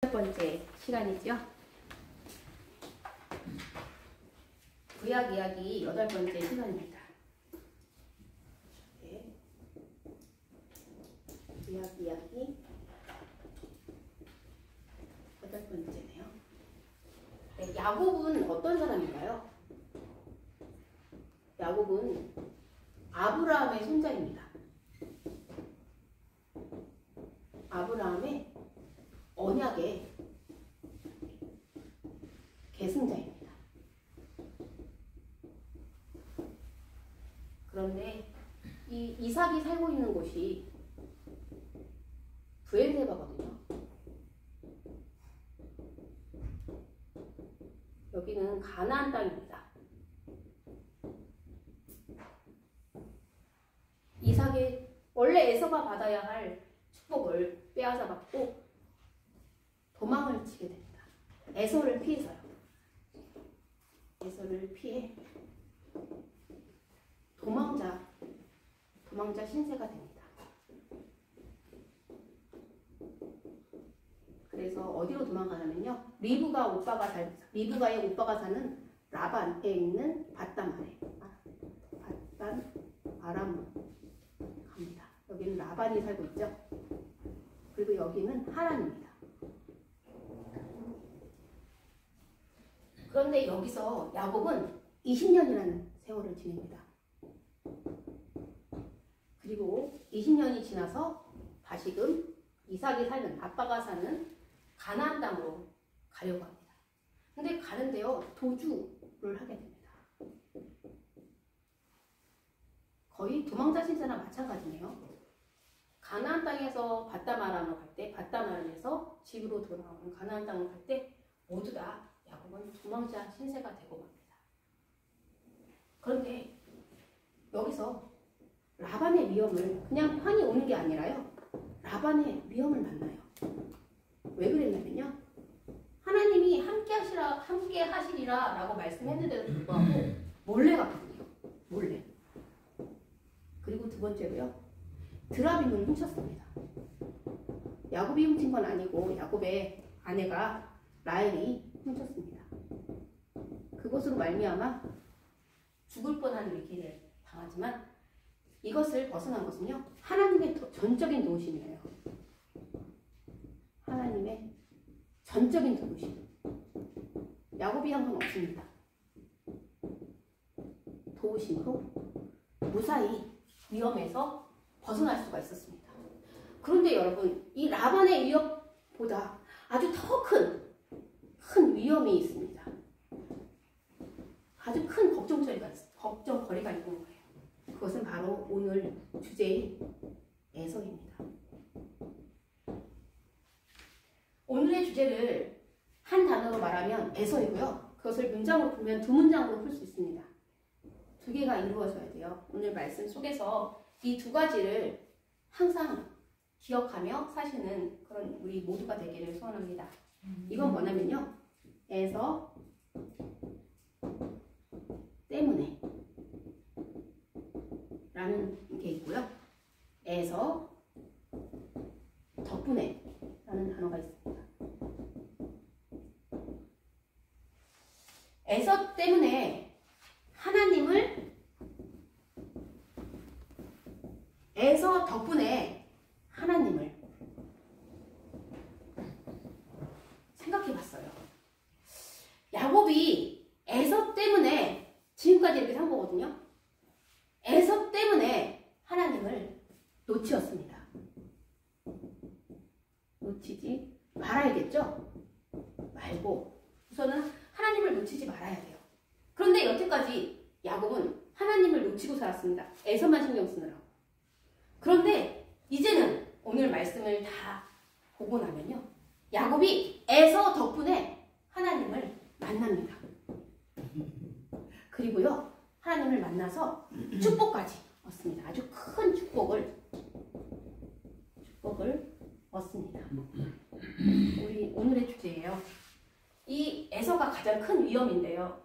첫 번째 시간이죠. 구약 이야기 8번째 시간입니다. 네. 구약 이야기 8번째네요. 네, 야곱은 어떤 사람인가요? 야곱은 아브라함의 손자입니다. 아브라함의 언약의 계승자입니다. 그런데 이 이삭이 살고 있는 곳이 브엘세바거든요. 여기는 가나안 땅입니다. 이삭의 원래 에서가 받아야 할 축복을 빼앗아 받고 도망을 치게 됩니다. 에서를 피해서요. 에서를 피해 도망자 신세가 됩니다. 그래서 어디로 도망가냐면요. 리브가의 오빠가 사는 라반에 있는 밧단 아람으로 갑니다. 여기는 라반이 살고 있죠. 그리고 여기는 하란입니다. 그런데 여기서 야곱은 20년이라는 세월을 지냅니다. 그리고 20년이 지나서 다시금 이삭이 사는, 아빠가 사는 가나안 땅으로 가려고 합니다. 근데 가는데요, 도주를 하게 됩니다. 거의 도망자 신세나 마찬가지네요. 가나안 땅에서 밧단 아람으로 갈 때, 밧단 아람에서 집으로 돌아오는 가나안 땅으로 갈 때 모두 다 야곱은 도망자 신세가 되고 맙니다. 그런데 여기서 라반의 위험을 그냥 편히 오는 게 아니라요. 라반의 위험을 만나요. 왜 그랬냐면요. 하나님이 함께 하시리라 라고 말씀했는데도 불구하고 몰래 갔거든요. 몰래. 그리고 두 번째로요. 드라빔을 훔쳤습니다. 야곱이 훔친 건 아니고 야곱의 아내가 라헬이 훔쳤습니다. 그것으로 말미암아 죽을 뻔한 위기를 당하지만 이것을 벗어난 것은요. 하나님의 전적인 도우심이에요. 하나님의 전적인 도우심. 야곱이 한 건 없습니다. 도우심으로 무사히 위험에서 벗어날 수가 있었습니다. 그런데 여러분, 이 라반의 위협보다 아주 더 큰 위험이 있습니다. 아주 큰 걱정거리가 있는 거예요. 그것은 바로 오늘 주제인 에서입니다. 오늘의 주제를 한 단어로 말하면 에서이고요. 그것을 문장으로 풀면 두 문장으로 풀 수 있습니다. 두 개가 이루어져야 돼요. 오늘 말씀 속에서 이 두 가지를 항상 기억하며 사시는 그런 우리 모두가 되기를 소원합니다. 이건 뭐냐면요. 에서 때문에 라는 게 있고요. 에서 덕분에 라는 단어가 있습니다. 에서 때문에 에서 덕분에 하나님을 생각해 봤어요. 야곱이 에서 때문에 지금까지 이렇게 산 거거든요. 에서 때문에 하나님을 놓치었습니다. 놓치지 말아야겠죠? 말고 우선은 하나님을 놓치지 말아야 돼요. 그런데 여태까지 야곱은 하나님을 놓치고 살았습니다. 에서만 신경 쓰느라고. 그런데 이제는 오늘 말씀을 다 보고 나면요. 야곱이 에서 덕분에 하나님을 만납니다. 그리고요. 하나님을 만나서 축복까지 얻습니다. 아주 큰 축복을 얻습니다. 우리 오늘의 주제예요. 이 에서가 가장 큰 위험인데요.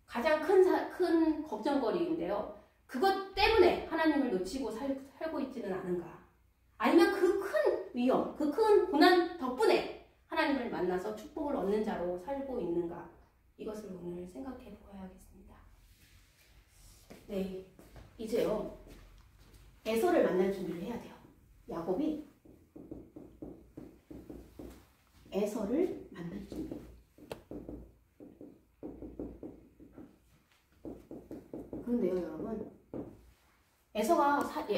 가장 큰 걱정거리인데요. 그것 때문에 하나님을 놓치고 살고 있지는 않은가? 아니면 그 큰 위험, 그 큰 고난 덕분에 하나님을 만나서 축복을 얻는 자로 살고 있는가? 이것을 오늘 생각해 보아야겠습니다. 네, 이제요. 에서를 만날 준비를 해야 돼요. 야곱이 에서를 만날 준비. 그런데요, 여러분.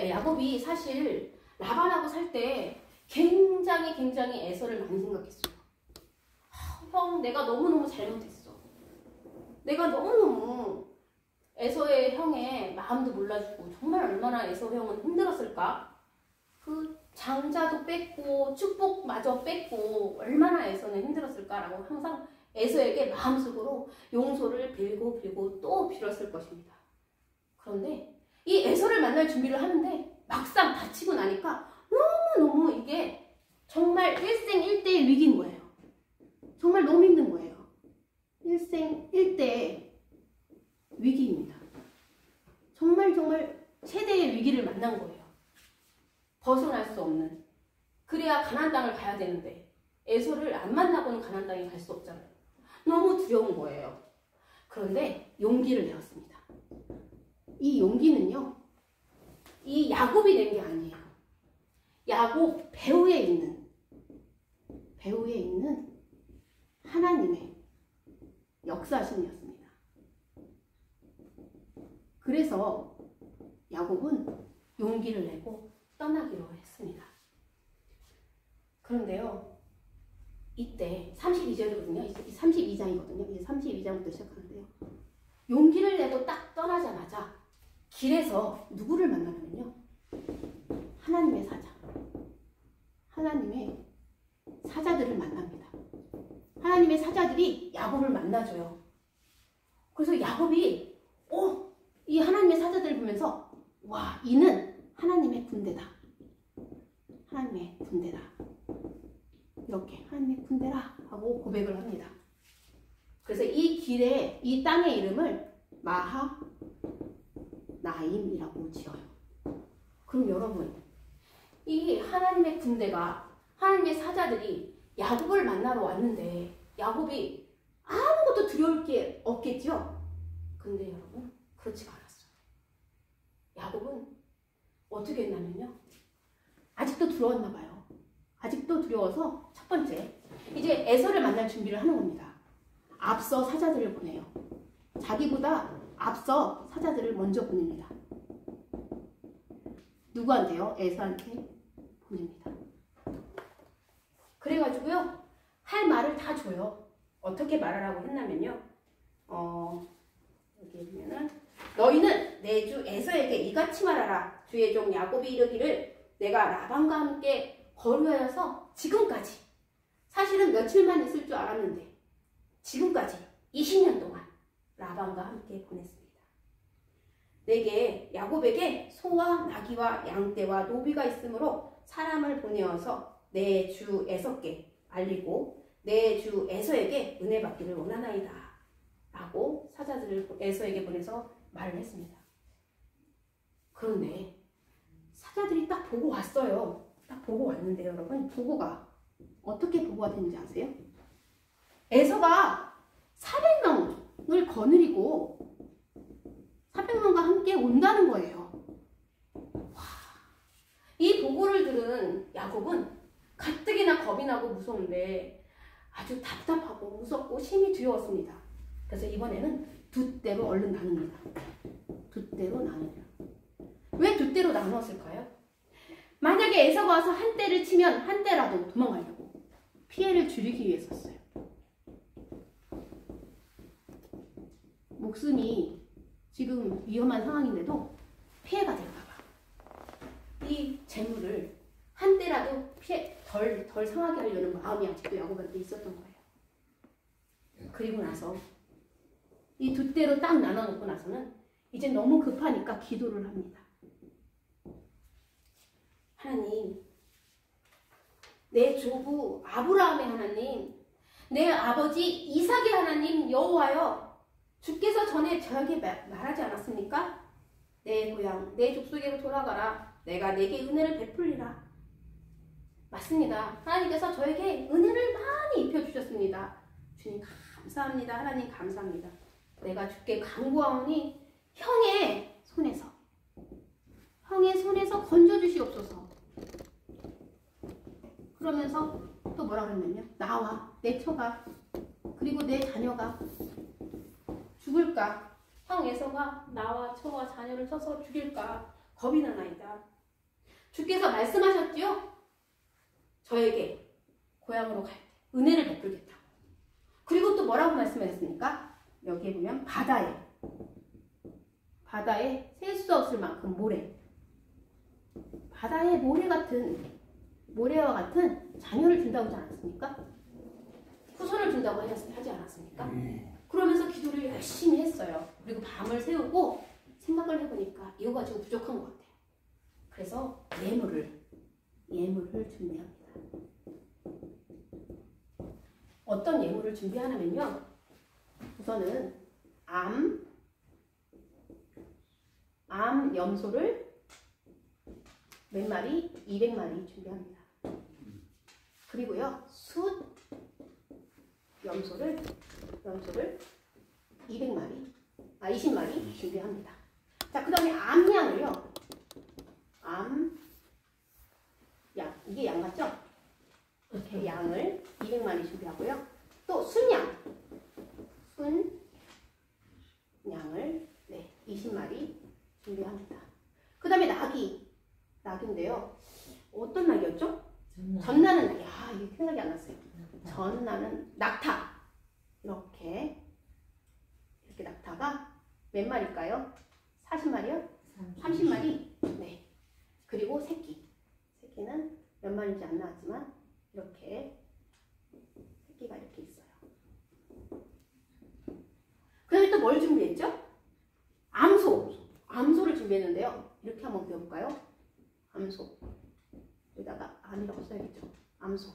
야곱이 사실 라반하고 살 때 굉장히 에서를 많이 생각했어요. 형, 내가 너무너무 잘못했어. 내가 너무너무 에서의 형의 마음도 몰라주고 정말 얼마나 에서 형은 힘들었을까? 그 장자도 뺏고 축복마저 뺏고 얼마나 에서는 힘들었을까라고 항상 에서에게 마음속으로 용서를 빌고 또 빌었을 것입니다. 그런데 이 에서를 만날 준비를 하는데 막상 다치고 나니까 너무너무 이게 정말 일생일대의 위기인 거예요. 정말 너무 힘든 거예요. 일생일대의 위기입니다. 정말 최대의 위기를 만난 거예요. 벗어날 수 없는. 그래야 가나안 땅을 가야 되는데 에서를 안 만나고는 가나안 땅에 갈 수 없잖아요. 너무 두려운 거예요. 그런데 용기를 내었습니다. 이 용기는요. 이 야곱이 낸 게 아니에요. 야곱 배후에 있는 하나님의 역사심이었습니다. 그래서 야곱은 용기를 내고 떠나기로 했습니다. 그런데요. 이때 32절이거든요. 32장이거든요. 이제 32장부터 시작하는데요. 용기를 내고 딱 떠나자마자 길에서 누구를 만나냐면요. 하나님의 사자. 하나님의 사자들을 만납니다. 하나님의 사자들이 야곱을 만나줘요. 그래서 야곱이 이 하나님의 사자들을 보면서 와, 이는 하나님의 군대다. 하나님의 군대다. 이렇게 하나님의 군대라 하고 고백을 합니다. 그래서 이 길에 이 땅의 이름을 마하나임이라고 지어요. 그럼 여러분, 이 하나님의 군대가 하나님의 사자들이 야곱을 만나러 왔는데 야곱이 아무것도 두려울 게 없겠죠? 근데 여러분, 그렇지가 않았어요. 야곱은 어떻게 했냐면요. 아직도 두려웠나 봐요. 아직도 두려워서 첫 번째, 이제 에서를 만날 준비를 하는 겁니다. 앞서 사자들을 보내요. 자기보다 앞서 사자들을 먼저 보냅니다. 누구한테요? 에서한테 보냅니다. 그래가지고요. 할 말을 다 줘요. 어떻게 말하라고 했냐면요. 여기 보면은 너희는 내 주 에서에게 이같이 말하라. 주의 종 야곱이 이르기를 내가 라반과 함께 거류하여서 지금까지 사실은 며칠만 있을 줄 알았는데 지금까지 20년 동안 라반과 함께 보냈습니다. 내게 야곱에게 소와 나귀와 양떼와 노비가 있으므로 사람을 보내어서 내 주 에서께 알리고 내 주 에서에게 은혜 받기를 원하나이다 라고 사자들을 에서에게 보내서 말을 했습니다. 그런데 사자들이 딱 보고 왔어요. 딱 보고 왔는데 여러분, 보고가 어떻게 보고가 됐는지 아세요? 에서가 400명을 거느리고 400명과 함께 온다는 거예요. 와, 이 보고를 들은 야곱은 가뜩이나 겁이 나고 무서운데 아주 답답하고 무섭고 심히 두려웠습니다. 그래서 이번에는 두 대로 얼른 나눕니다. 두 대로 나누냐. 왜 두 대로 나누었을까요? 만약에 에서가 와서 한 대를 치면 한 대라도 도망가려고 피해를 줄이기 위해서였어요. 목숨이 지금 위험한 상황인데도 피해가 될까봐 이 재물을 한 대라도 덜 상하게 하려는 마음이 아직도 야곱한테 있었던 거예요. 그리고 나서 이 두 대로 딱 나눠놓고 나서는 이제 너무 급하니까 기도를 합니다. 하나님, 내 조부 아브라함의 하나님, 내 아버지 이삭의 하나님 여호와여, 주께서 전에 저에게 말하지 않았습니까? 내 고향, 내 족속에로 돌아가라. 내가 내게 은혜를 베풀리라. 맞습니다. 하나님께서 저에게 은혜를 많이 입혀주셨습니다. 주님 감사합니다. 하나님 감사합니다. 내가 주께 간구하오니 형의 손에서 건져주시옵소서. 그러면서 또 뭐라 그러면요, 나와 내 처가 그리고 내 자녀가 죽을까? 형 에서가 나와 처와 자녀를 쳐서 죽일까? 겁이 나나이다. 주께서 말씀하셨지요? 저에게 고향으로 갈 때 은혜를 베풀겠다. 그리고 또 뭐라고 말씀하셨습니까? 여기에 보면 바다에 셀 수 없을 만큼 모래, 바다에 모래와 같은 자녀를 준다고 하지 않았습니까? 후손을 준다고 하지 않았습니까? 그러면서 기도를 열심히 했어요. 그리고 밤을 새우고 생각을 해보니까 이거 가지고 부족한 것 같아요. 그래서 예물을 준비합니다. 어떤 예물을 준비하냐면요, 우선은 암 염소를 몇 마리? 200마리 준비합니다. 그리고요, 숫 염소를 20마리 준비합니다. 자, 그 다음에 암양을요, 양, 이게 양 같죠? 이렇게 양을 200마리 준비하고요. 또 순양을 20마리 준비합니다. 그 다음에 낙인데요. 어떤 낙이었죠? 전나는 낙이. 이게 생각이 안 났어요. 전나는 낙타. 이렇게 낙타가 몇 마리일까요? 40마리요? 30마리? 네. 그리고 새끼는 몇 마리인지 안 나왔지만 새끼가 이렇게 있어요. 그 다음에 또 뭘 준비했죠? 암소를 준비했는데요. 이렇게 한번 배워볼까요? 암소. 여기다가 암이라고 써야겠죠. 암소.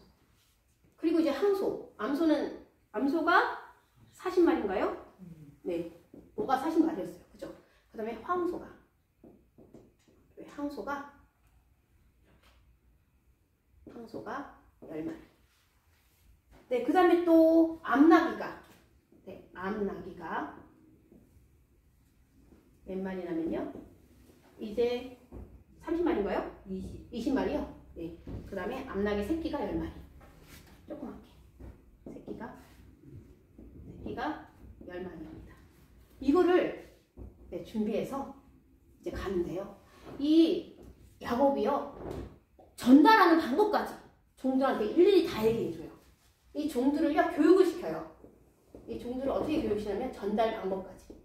그리고 이제 항소. 암소가 40마리인가요? 네. 뭐가 40마리였어요. 그죠? 그 다음에 항소가 10마리. 네. 그 다음에 또 암나기가 몇 마리냐면요. 이제 30마리인가요? 20마리요? 네. 그 다음에 암나기 새끼가 10마리. 조그맣게. 새끼가 10마리입니다. 이거를 준비해서 이제 가는데요. 이 야곱이요, 전달하는 방법까지 종들한테 일일이 다 얘기해줘요. 이 종들을요, 교육을 시켜요. 이 종들을 어떻게 교육시키냐면 전달 방법까지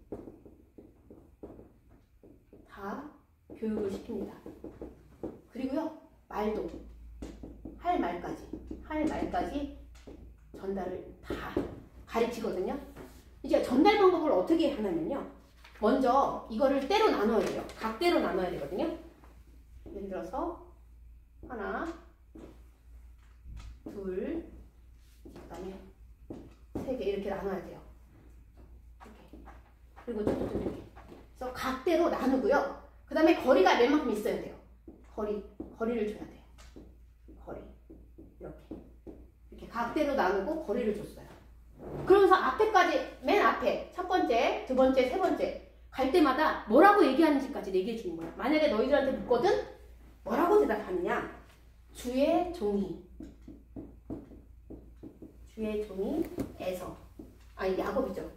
다 교육을 시킵니다. 그리고요, 말도 할 말까지 전달을 다 가르치거든요. 이제 전달 방법을 어떻게 하냐면요, 먼저 이거를 때로 나눠야 돼요. 각대로 나눠야 되거든요. 예를 들어서 하나, 둘, 그다음에 세 개 이렇게 나눠야 돼요. 이렇게. 그리고 쭉 이렇게. 그래서 각대로 나누고요. 그 다음에 거리가 웬만큼 있어야 돼요. 거리를 줘야 돼요. 이렇게 각대로 나누고 거리를 줬어요. 그러면서 앞에까지, 맨 앞에 첫 번째, 두 번째, 세 번째 갈 때마다 뭐라고 얘기하는지까지 얘기해 주는 거예요. 만약에 너희들한테 묻거든, 뭐라고 대답하느냐? 주의 종이 에서, 야곱이죠.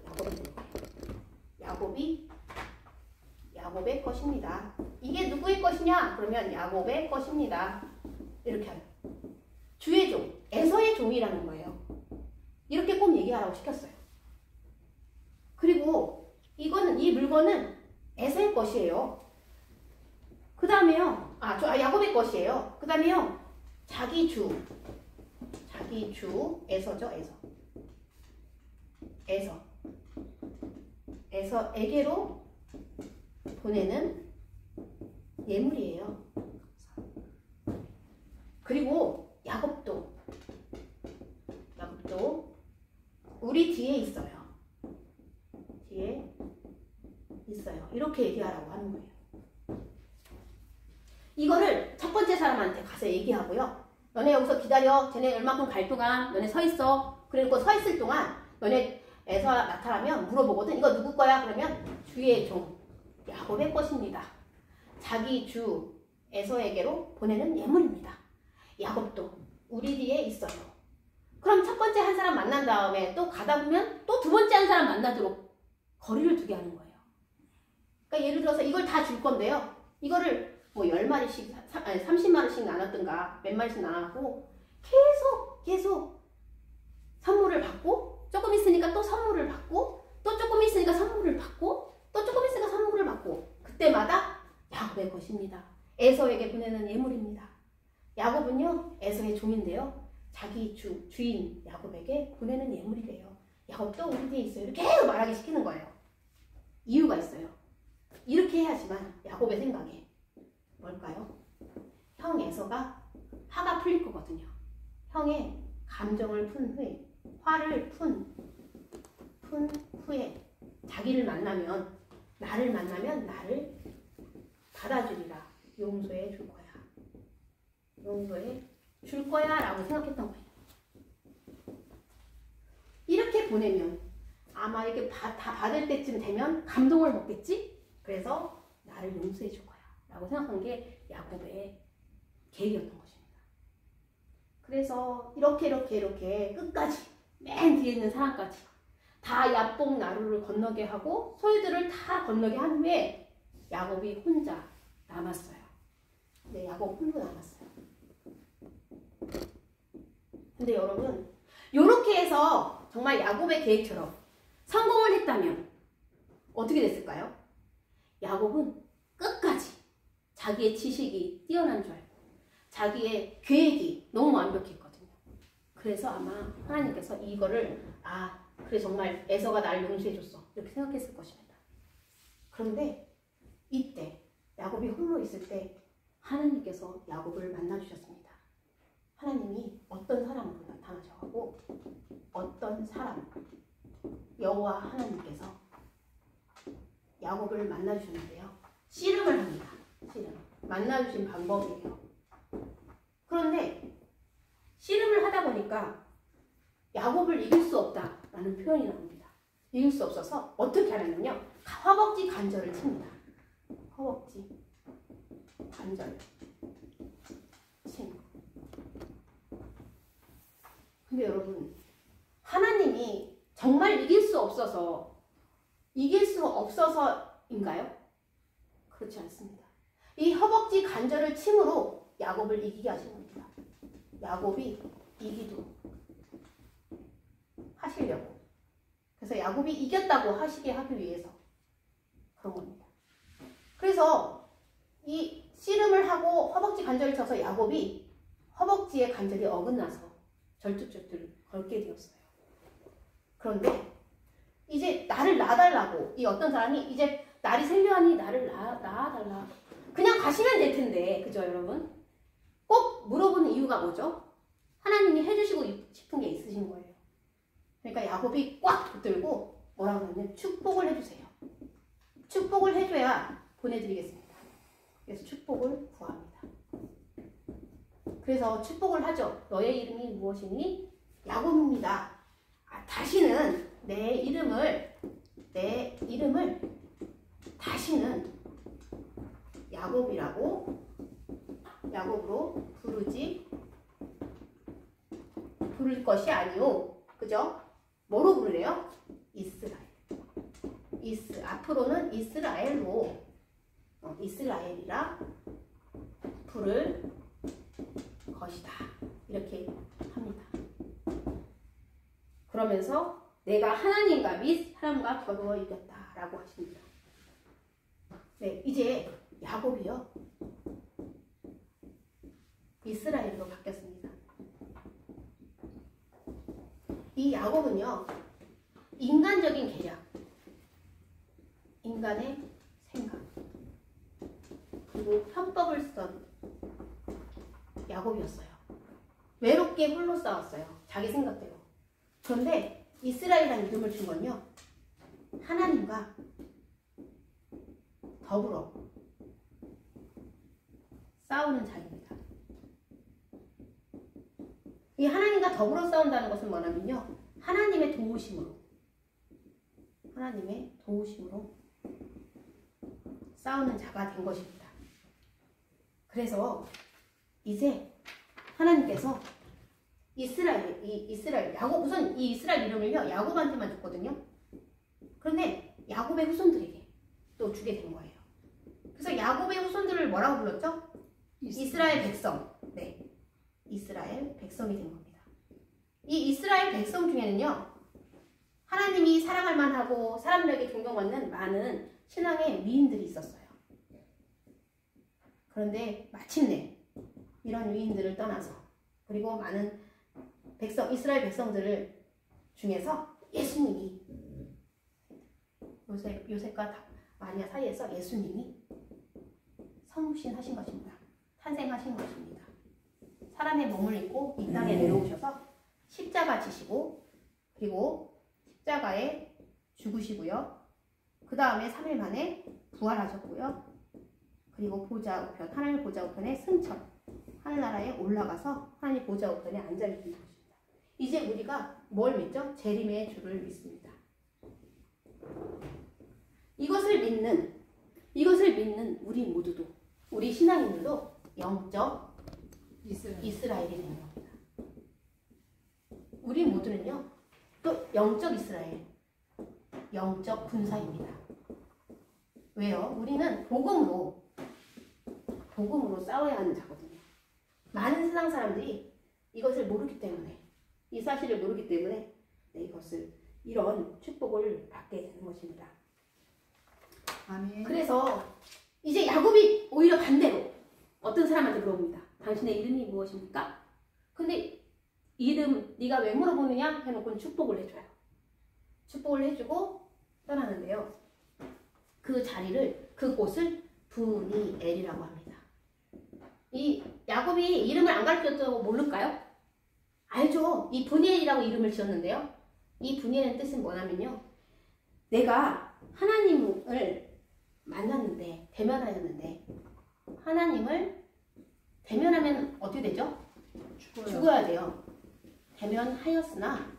야곱의 것입니다. 이게 누구의 것이냐? 그러면 야곱의 것입니다. 이렇게 하요. 주의 종, 에서의 종이라는 거예요. 이렇게 꼭 얘기하라고 시켰어요. 그리고 이 물건은 에서의 것이에요. 그 다음에요, 야곱의 것이에요. 그 다음에요, 자기 주, 에서죠, 에서에게로 보내는 예물이에요. 그리고 야곱도 우리 뒤에 있어요. 이렇게 얘기하라고 하는 거예요. 이거를 첫 번째 사람한테 가서 얘기하고요. 너네 여기서 기다려. 쟤네 얼마큼 갈 동안 너네 서 있어. 그리고 서 있을 동안 너네 에서 나타나면 물어보거든. 이거 누구 거야? 그러면 주의 종 야곱의 것입니다. 자기 주 에서에게로 보내는 예물입니다. 야곱도 우리 뒤에 있어요. 그럼 첫 번째 한 사람 만난 다음에 또 가다 보면 또 두 번째 한 사람 만나도록 거리를 두게 하는 거예요. 그러니까 예를 들어서 이걸 다 줄 건데요. 이거를 뭐 10마리씩, 30마리씩 나눴든가 몇 마리씩 나눴고 계속 선물을 받고 조금 있으니까 또 선물을 받고 또 조금 있으니까 선물을 받고 또 조금 있으니까 선물을 받고 그때마다 야곱의 것입니다. 에서에게 보내는 예물입니다. 야곱은요 에서의 종인데요. 자기 주인 야곱에게 보내는 예물이래요. 야곱도 우리 뒤에 있어요. 이렇게 계속 말하게 시키는 거예요. 이유가 있어요. 이렇게 해야지만 야곱의 생각에 뭘까요? 형 에서가 화가 풀릴 거거든요. 형의 감정을 푼 후에 화를 푼 후에 자기를 만나면 나를 받아주리라. 용서해 줄 거야. 용서해 줄 거야 라고 생각했던 거예요. 이렇게 보내면 아마 이렇게 다 받을 때쯤 되면 감동을 먹겠지? 그래서 나를 용서해 줄 거야 라고 생각한 게 야곱의 계획이었던 것입니다. 그래서 이렇게 끝까지 맨 뒤에 있는 사람까지 다 야복 나루를 건너게 하고 소유들을 다 건너게 한 후에 야곱이 혼자 남았어요. 네, 야곱 홀로 남았어요. 근데 여러분 이렇게 해서 정말 야곱의 계획처럼 성공을 했다면 어떻게 됐을까요? 야곱은 끝까지 자기의 지식이 뛰어난 줄 알고 자기의 계획이 너무 완벽했거든요. 그래서 아마 하나님께서 이거를 그래 정말 에서가 나를 용서해줬어 이렇게 생각했을 것입니다. 그런데 이때 야곱이 홀로 있을 때 하나님께서 야곱을 만나주셨습니다. 하나님이 어떤 사람으로 나타나셔가지고 어떤 사람 여호와 하나님께서 야곱을 만나주셨는데요. 씨름을 합니다. 씨름. 만나주신 방법이에요. 그런데 씨름을 하다 보니까 야곱을 이길 수 없다라는 표현이 나옵니다. 이길 수 없어서 어떻게 하냐면요. 허벅지 관절을 칩니다. 허벅지 관절 친. 근데 여러분 하나님이 정말 이길 수 없어서인가요? 그렇지 않습니다. 이 허벅지 관절을 침으로 야곱을 이기게 하신 겁니다. 야곱이 이기도록 하시려고. 그래서 야곱이 이겼다고 하시게 하기 위해서 그런 겁니다. 그래서 이 씨름을 하고 허벅지 관절을 쳐서 야곱이 허벅지의 관절이 어긋나서 절뚝절뚝 걸게 되었어요. 그런데 이제 나를 낳아달라고 이 어떤 사람이 이제 날이 생겨하니 나를 낳아달라. 그냥 가시면 될 텐데 그죠 여러분? 꼭 물어보는 이유가 뭐죠? 하나님이 해주시고 싶은 게 있으신 거예요. 그러니까 야곱이 꽉 붙들고 뭐라고 하냐면 축복을 해주세요. 축복을 해줘야 보내드리겠습니다. 그래서 축복을 구합니다. 그래서 축복을 하죠. 너의 이름이 무엇이니? 야곱입니다. 다시는 내 이름을 다시는 야곱으로 부를 것이 아니오. 그죠? 뭐로 부르래요? 이스라엘. 앞으로는 이스라엘이라 부를 것이다. 이렇게 합니다. 그러면서 내가 하나님과 및 사람과 겨루어 이겼다라고 하십니다. 네, 이제 야곱이요. 이스라엘로 바뀌었습니다. 이 야곱은요. 인간적인 계략, 인간의 생각, 그리고 편법을 쓰던 야곱이었어요. 외롭게 홀로 싸웠어요. 자기 생각대로. 그런데 이스라엘이라는 이름을 준 건요. 하나님과 더불어 싸우는 자입니다. 이 하나님과 더불어 싸운다는 것은 뭐냐면요. 하나님의 도우심으로 싸우는 자가 된 것입니다. 그래서 이제 하나님께서 야곱, 우선 이 이스라엘 이름을요, 야곱한테만 줬거든요. 그런데 야곱의 후손들에게 또 주게 된 거예요. 그래서 야곱의 후손들을 뭐라고 불렀죠? 이스라엘 백성. 네. 이스라엘 백성이 된 겁니다. 이 이스라엘 백성 중에는요, 하나님이 사랑할 만하고 사람들에게 존경받는 많은 신앙의 위인들이 있었어요. 그런데 마침내 이런 위인들을 떠나서, 그리고 많은 이스라엘 백성들을 중에서 예수님이, 요셉과 마리아 사이에서 예수님이 성육신하신 것입니다. 탄생하신 것입니다. 사람의 몸을 입고 이 땅에 내려오셔서 십자가 지시고, 그리고 십자가에 죽으시고요. 그 다음에 3일 만에 부활하셨고요. 그리고 하나님 보좌 우편에 승천, 하늘나라에 올라가서 하나님 보좌 우편에 앉아 계신 것입니다. 이제 우리가 뭘 믿죠? 재림의 주를 믿습니다. 이것을 믿는 우리 모두도, 우리 신앙인들도 영적 이스라엘이 되는 겁니다. 우리 모두는요, 또 영적 이스라엘, 영적 군사입니다. 왜요? 우리는 복음으로 싸워야 하는 자거든요. 많은 세상 사람들이 이것을 모르기 때문에, 이 사실을 모르기 때문에 이런 축복을 받게 되는 것입니다. 아멘. 그래서 이제 야곱이 오히려 반대로 어떤 사람한테 물어봅니다. 당신의 이름이 무엇입니까? 근데 이름 네가 왜 물어보느냐 해놓고는 축복을 해줘요. 축복을 해주고 떠나는데요. 그곳을 브니엘이라고 합니다. 이 야곱이 이름을 안 가르쳤다고 모를까요? 알죠. 이 브니엘이라고 이름을 지었는데요. 이 브니엘의 뜻은 뭐냐면요. 내가 하나님을 만났는데, 대면하였는데, 하나님을 대면하면 어떻게 되죠? 죽어야 돼요. 대면하였으나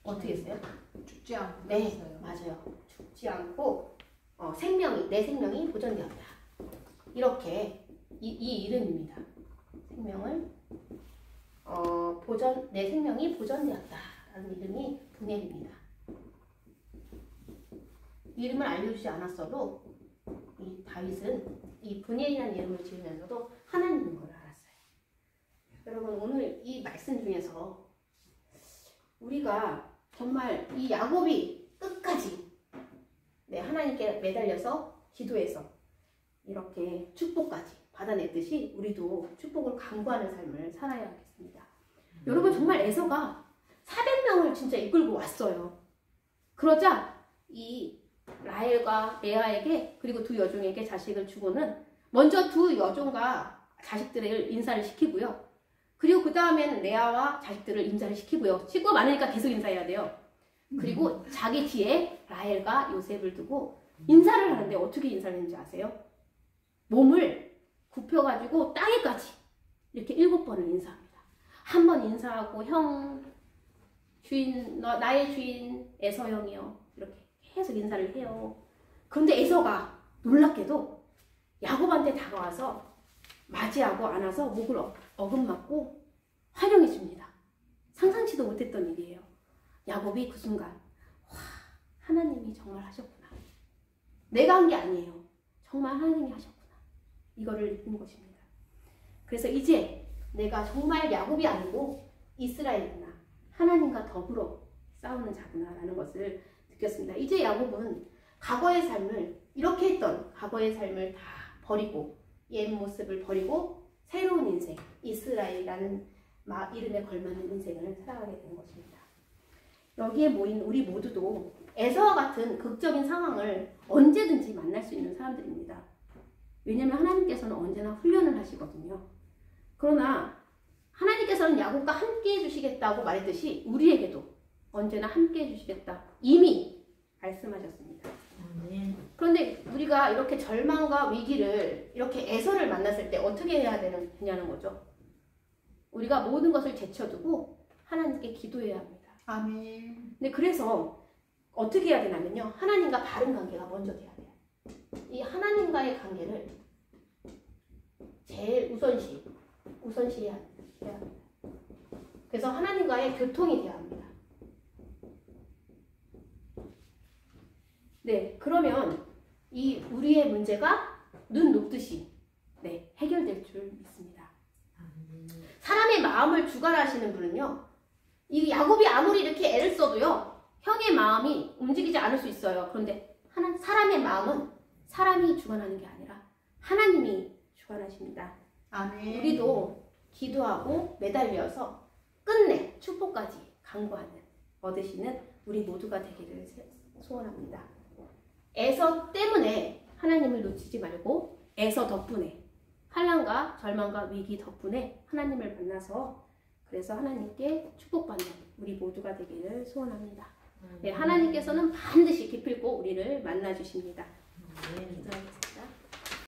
어떻게 했어요? 죽지 않고. 네, 맞아요. 죽지 않고 내 생명이 보존되었다. 이렇게 이 이름입니다. 내 생명이 보존되었다라는 이름이 브니엘입니다. 이름을 알려주지 않았어도 이 다윗은 이 브니엘이라는 이름을 지으면서도 하나님인 걸 알았어요. 여러분, 오늘 이 말씀 중에서 우리가 정말 이 야곱이 끝까지 하나님께 매달려서 기도해서 이렇게 축복까지 받아냈듯이 우리도 축복을 간구하는 삶을 살아야겠습니다. 여러분, 정말 에서가 400명을 진짜 이끌고 왔어요. 그러자 이 라헬과 레아에게, 그리고 두 여종에게 자식을 주고는 먼저 두 여종과 자식들을 인사를 시키고요. 그리고 그 다음에는 레아와 자식들을 인사를 시키고요. 식구가 많으니까 계속 인사해야 돼요. 그리고 자기 뒤에 라헬과 요셉을 두고 인사를 하는데 어떻게 인사를 했는지 아세요? 몸을 굽혀가지고 땅에까지 이렇게 7번을 인사합니다. 한 번 인사하고 나의 주인 에서 형이요. 이렇게 계속 인사를 해요. 그런데 에서가 놀랍게도 야곱한테 다가와서 맞이하고 안아서 목을 어금맞고 환영해 줍니다. 상상치도 못했던 일이에요. 야곱이 그 순간, 와, 하나님이 정말 하셨구나. 내가 한 게 아니에요. 정말 하나님이 하셨구나. 이거를 느낀 것입니다. 그래서 이제 내가 정말 야곱이 아니고 이스라엘이구나. 하나님과 더불어 싸우는 자구나 라는 것을 느꼈습니다. 이제 야곱은 과거의 삶을, 이렇게 했던 과거의 삶을 다 버리고, 옛 모습을 버리고 새로운 인생, 이스라엘이라는 이름에 걸맞는 인생을 살아가게 되는 것입니다. 여기에 모인 우리 모두도 에서와 같은 극적인 상황을 언제든지 만날 수 있는 사람들입니다. 왜냐하면 하나님께서는 언제나 훈련을 하시거든요. 그러나 하나님께서는 야곱과 함께 해주시겠다고 말했듯이 우리에게도 언제나 함께 해주시겠다 이미 말씀하셨습니다. 그런데 우리가 이렇게 절망과 위기를, 이렇게 에서를 만났을 때 어떻게 해야 되냐는 거죠. 우리가 모든 것을 제쳐두고 하나님께 기도해야 합니다. 아멘. 근데 그래서 어떻게 해야 되냐면요. 하나님과 바른 관계가 먼저 돼야 돼요. 이 하나님과의 관계를 제일 우선시해야 합니다. 그래서 하나님과의 교통이 돼야 합니다. 네, 그러면 이 우리의 문제가 눈 녹듯이 해결될 줄 믿습니다. 사람의 마음을 주관하시는 분은요, 이 야곱이 아무리 이렇게 애를 써도요, 형의 마음이 움직이지 않을 수 있어요. 그런데 사람의 마음은 사람이 주관하는 게 아니라 하나님이 주관하십니다. 아멘. 우리도 기도하고 매달려서 끝내 축복까지 강구하는 얻으시는 우리 모두가 되기를 소원합니다. 에서 때문에 하나님을 놓치지 말고 에서 덕분에 환난과 절망과 위기 덕분에 하나님을 만나서 그래서 하나님께 축복받는 우리 모두가 되기를 소원합니다. 네, 하나님께서는 반드시 기필코 우리를 만나 주십니다. 기도하겠습니다.